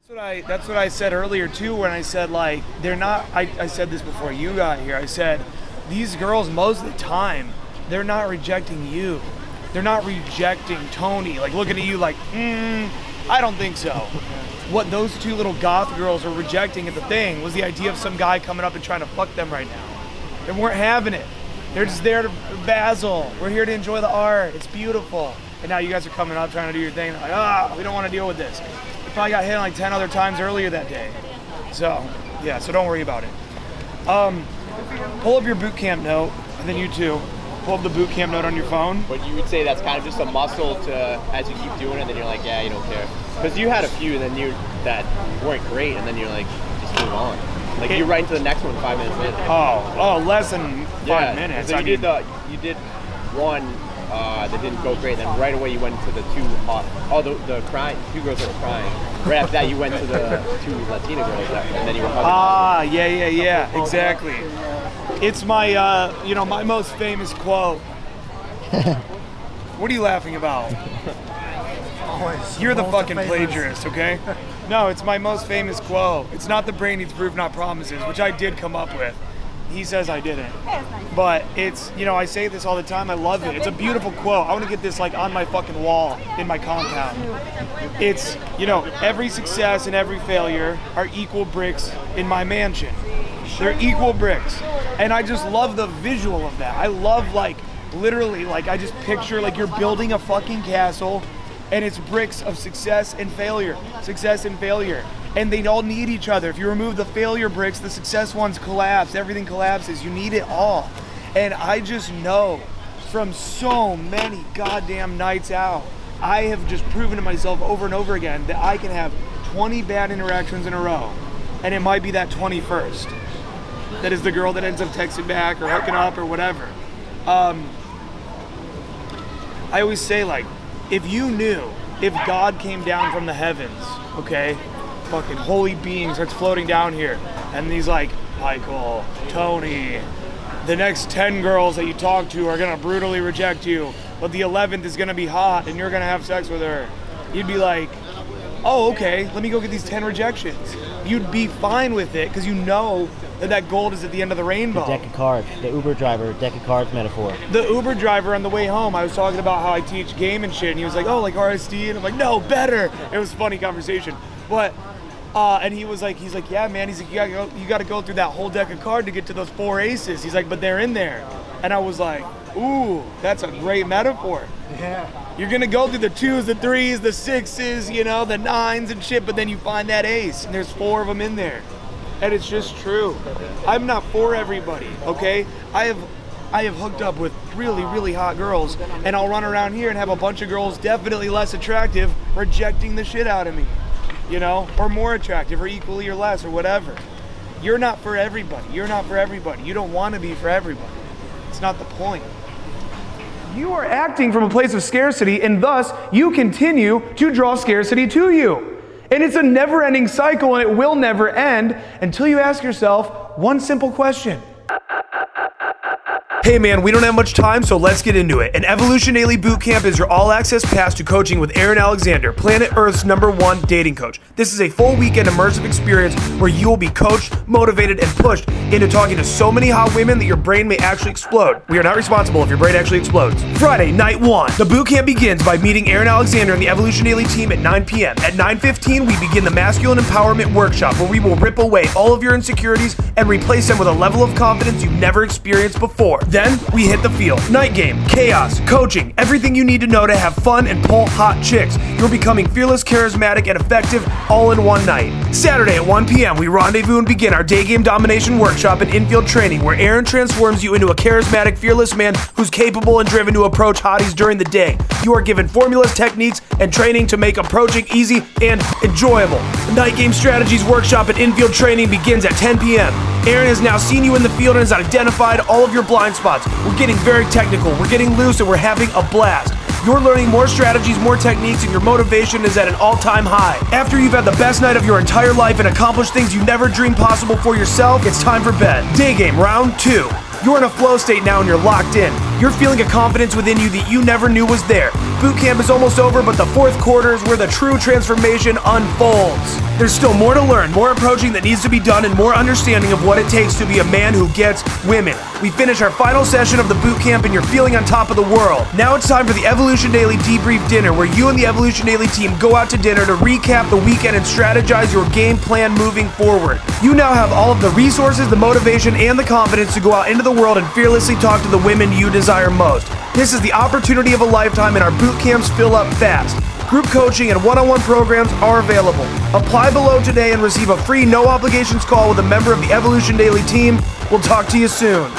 That's what I said earlier too when I said like they're not I said this before you got here. I said these girls most of the time they're not rejecting you. They're not rejecting Tony, like looking at you like, I don't think so. What those two little goth girls were rejecting at the thing was the idea of some guy coming up and trying to fuck them right now. They weren't having it. They're just there to Basil. We're here to enjoy the art. It's beautiful. And now you guys are coming up trying to do your thing. Like, we don't want to deal with this. You probably got hit like 10 other times earlier that day. So, yeah, so don't worry about it. Pull up your boot camp note, and then you too. Pull up the boot camp note on your phone. But you would say that's kind of just a muscle to, as you keep doing it, then you're like, yeah, you don't care. Because you had a few that weren't great, and then you're like, just move on. Like you right into the next one 5 minutes later. Oh, less than 5 minutes. So you did one that didn't go great, then right away you went to the two the crying, two girls that were crying. Right after that you went to the two Latina girls, and then you were hugging. Yeah, exactly. It's my, my most famous quote. What are you laughing about? You're the fucking plagiarist, okay? No, it's my most famous quote. It's not the brain needs proof, not promises, which I did come up with. He says I didn't. But it's, I say this all the time. I love it. It's a beautiful quote. I want to get this like on my fucking wall in my compound. It's, every success and every failure are equal bricks in my mansion. They're equal bricks. And I just love the visual of that. I love literally, I just picture you're building a fucking castle and it's bricks of success and failure. And they all need each other. If you remove the failure bricks, the success ones collapse. Everything collapses. You need it all. And I just know from so many goddamn nights out, I have just proven to myself over and over again that I can have 20 bad interactions in a row. And it might be that 21st. That is the girl that ends up texting back or hooking up or whatever. I always say if you knew, if God came down from the heavens, okay, fucking holy being starts floating down here, and he's like, Michael, Tony, the next 10 girls that you talk to are gonna brutally reject you, but the 11th is gonna be hot and you're gonna have sex with her. You'd be like, oh, okay, let me go get these 10 rejections. You'd be fine with it because you know that gold is at the end of the rainbow. The deck of cards, the Uber driver, deck of cards metaphor. The Uber driver on the way home, I was talking about how I teach game and shit, and he was like, oh, like RSD? And I'm like, no, better. It was a funny conversation. But, and he's like, yeah, man. He's like, you gotta go through that whole deck of cards to get to those 4 aces. He's like, but they're in there. And I was like, ooh, that's a great metaphor. Yeah. You're gonna go through the 2s, the 3s, the 6s, the 9s and shit, but then you find that ace, and there's 4 of them in there. And it's just true. I'm not for everybody, okay? I have hooked up with really, really hot girls, and I'll run around here and have a bunch of girls definitely less attractive rejecting the shit out of me, or more attractive, or equally or less, or whatever. You're not for everybody. You're not for everybody. You don't want to be for everybody. It's not the point. You are acting from a place of scarcity, and thus you continue to draw scarcity to you. And it's a never-ending cycle, and it will never end until you ask yourself one simple question. Hey man, we don't have much time, so let's get into it. An Evolution Daily Bootcamp is your all-access pass to coaching with Aaron Alexander, planet Earth's #1 dating coach. This is a full weekend immersive experience where you will be coached, motivated, and pushed into talking to so many hot women that your brain may actually explode. We are not responsible if your brain actually explodes. Friday, night 1. The bootcamp begins by meeting Aaron Alexander and the Evolution Daily team at 9 p.m. At 9:15, we begin the Masculine Empowerment Workshop, where we will rip away all of your insecurities and replace them with a level of confidence you've never experienced before. Then, we hit the field. Night game, chaos, coaching, everything you need to know to have fun and pull hot chicks. You're becoming fearless, charismatic, and effective all in one night. Saturday at 1 p.m., we rendezvous and begin our day game domination workshop and infield training, where Aaron transforms you into a charismatic, fearless man who's capable and driven to approach hotties during the day. You are given formulas, techniques, and training to make approaching easy and enjoyable. The night game strategies workshop and infield training begins at 10 p.m. Aaron has now seen you in the field and has identified all of your blind spots. We're getting very technical, we're getting loose, and we're having a blast. You're learning more strategies, more techniques, and your motivation is at an all-time high. After you've had the best night of your entire life and accomplished things you never dreamed possible for yourself, it's time for bed. Day game, round 2. You're in a flow state now and you're locked in. You're feeling a confidence within you that you never knew was there. Boot camp is almost over, but the fourth quarter is where the true transformation unfolds. There's still more to learn, more approaching that needs to be done, and more understanding of what it takes to be a man who gets women. We finish our final session of the boot camp and you're feeling on top of the world. Now it's time for the Evolution Daily Debrief Dinner, where you and the Evolution Daily team go out to dinner to recap the weekend and strategize your game plan moving forward. You now have all of the resources, the motivation, and the confidence to go out into the world and fearlessly talk to the women you desire most. This is the opportunity of a lifetime, and our boot camps fill up fast. Group coaching and one-on-one programs are available. Apply below today and receive a free no obligations call with a member of the Evolution Daily team. We'll talk to you soon.